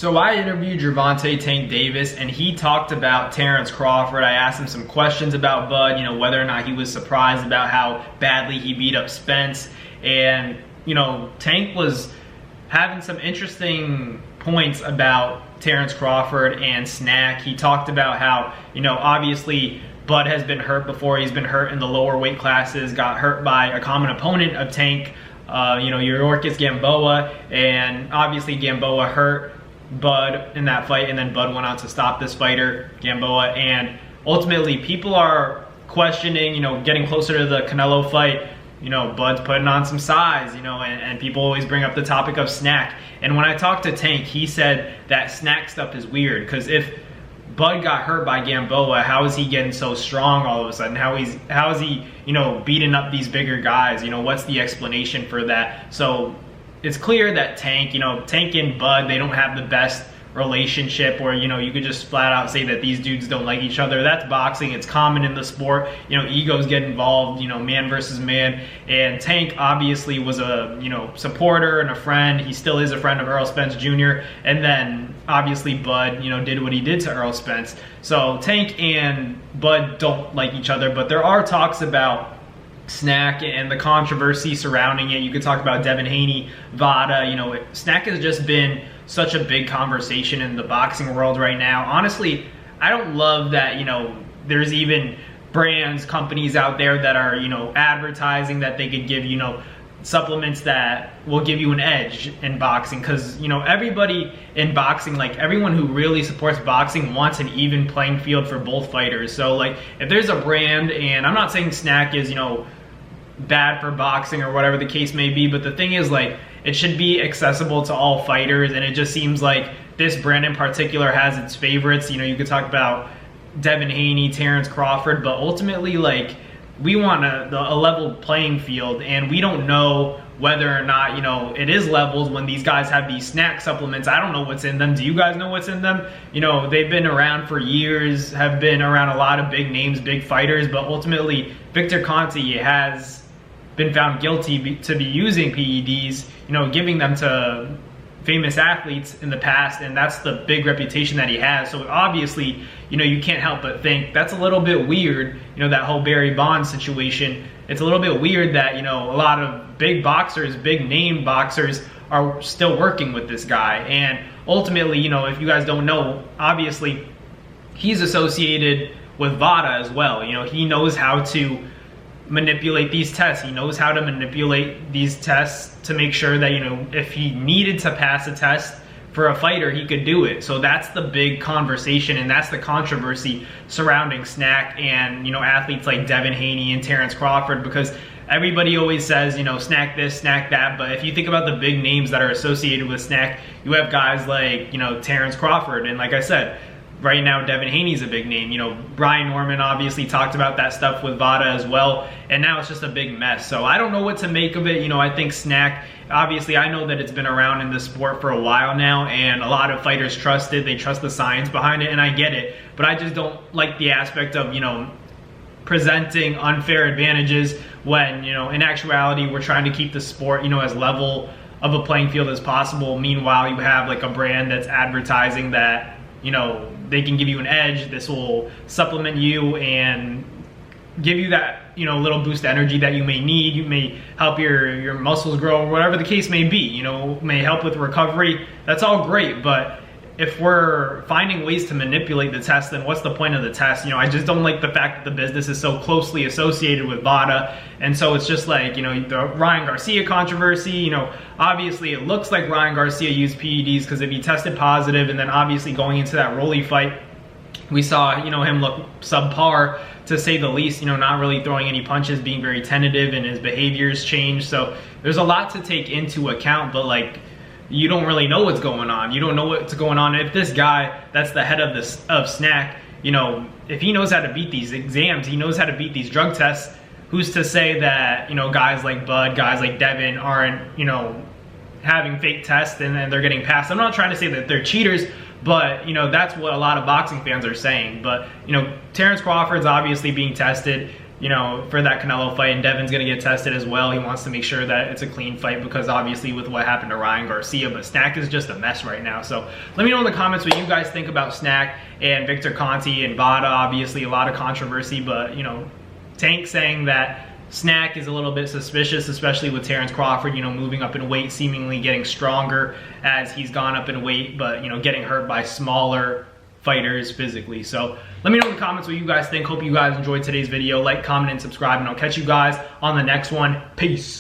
So I interviewed Gervonta Tank Davis, and he talked about Terrence Crawford. I asked him some questions about Bud, whether or not he was surprised about how badly he beat up Spence. And, Tank was having some interesting points about Terrence Crawford and Snac. He talked about how, obviously Bud has been hurt before. He's been hurt in the lower weight classes, got hurt by a common opponent of Tank, Yorkis Gamboa, and obviously Gamboa hurt Bud in that fight, and then Bud went out to stop this fighter, Gamboa, and ultimately people are questioning, getting closer to the Canelo fight, Bud's putting on some size, and people always bring up the topic of Snac. And when I talked to Tank, he said that Snac stuff is weird, because if Bud got hurt by Gamboa, how is he getting so strong all of a sudden? How is he, beating up these bigger guys? What's the explanation for that? So it's clear that Tank and Bud, they don't have the best relationship where, you could just flat out say that these dudes don't like each other. That's boxing. It's common in the sport. Egos get involved, man versus man. And Tank obviously was a, supporter and a friend. He still is a friend of Errol Spence Jr. And then obviously Bud, did what he did to Errol Spence. So Tank and Bud don't like each other, but there are talks about Snac and the controversy surrounding it. You could talk about Devin Haney, Vada. Snac has just been such a big conversation in the boxing world right now. Honestly, I don't love that, there's even brands, companies out there that are, advertising that they could give, supplements that will give you an edge in boxing, because everybody in boxing, like everyone who really supports boxing, wants an even playing field for both fighters. So like if there's a brand, and I'm not saying Snac is bad for boxing or whatever the case may be, but the thing is, like, it should be accessible to all fighters, and it just seems like this brand in particular has its favorites. You could talk about Devin Haney, Terrence Crawford, but ultimately, like, we want a level playing field, and we don't know whether or not, it is leveled when these guys have these Snac supplements. I don't know what's in them. Do you guys know what's in them? They've been around for years, have been around a lot of big names, big fighters, but ultimately Victor Conti has been found guilty to be using PEDs, giving them to famous athletes in the past, and that's the big reputation that he has. So obviously, you can't help but think that's a little bit weird, that whole Barry Bonds situation. It's a little bit weird that, a lot of big boxers, big name boxers are still working with this guy. And ultimately, if you guys don't know, obviously he's associated with Vada as well. He knows how to manipulate these tests. He knows how to manipulate these tests to make sure that, if he needed to pass a test for a fighter, he could do it. So that's the big conversation, and that's the controversy surrounding Snac and, athletes like Devin Haney and Terrence Crawford, because everybody always says, Snac this, Snac that, but if you think about the big names that are associated with Snac, you have guys like, Terrence Crawford, and like I said, right now, Devin Haney's a big name. Brian Norman obviously talked about that stuff with Vada as well, and now it's just a big mess. So I don't know what to make of it. I think Snac, obviously, I know that it's been around in the sport for a while now, and a lot of fighters trust it. They trust the science behind it, and I get it. But I just don't like the aspect of, presenting unfair advantages when, in actuality, we're trying to keep the sport, as level of a playing field as possible. Meanwhile, you have like a brand that's advertising that, they can give you an edge. This will supplement you and give you that, little boost of energy that you may need. You may help your muscles grow, or whatever the case may be, may help with recovery. That's all great, but if we're finding ways to manipulate the test, then what's the point of the test? I just don't like the fact that the business is so closely associated with Vada. And so it's just like, the Ryan Garcia controversy, obviously it looks like Ryan Garcia used PEDs because if he tested positive, and then obviously going into that Rolly fight, we saw, him look subpar, to say the least, not really throwing any punches, being very tentative, and his behaviors changed. So there's a lot to take into account, but like, you don't really know what's going on. You don't know what's going on. If this guy that's the head of Snac, if he knows how to beat these exams, he knows how to beat these drug tests, who's to say that, guys like Bud, guys like Devin aren't, having fake tests and then they're getting passed? I'm not trying to say that they're cheaters, but, that's what a lot of boxing fans are saying. But, Terrence Crawford's obviously being tested. you know, for that Canelo fight, and Devin's gonna get tested as well. He wants to make sure that it's a clean fight because obviously with what happened to Ryan Garcia, but Snac is just a mess right now. So let me know in the comments what you guys think about Snac and Victor Conti and Vada. Obviously a lot of controversy, but you know, Tank saying that Snac is a little bit suspicious, especially with Terrence Crawford, you know, moving up in weight, seemingly getting stronger as he's gone up in weight, but you know, getting hurt by smaller fighters physically. So let me know in the comments what you guys think. Hope you guys enjoyed today's video. Like, comment, and subscribe, and I'll catch you guys on the next one. Peace.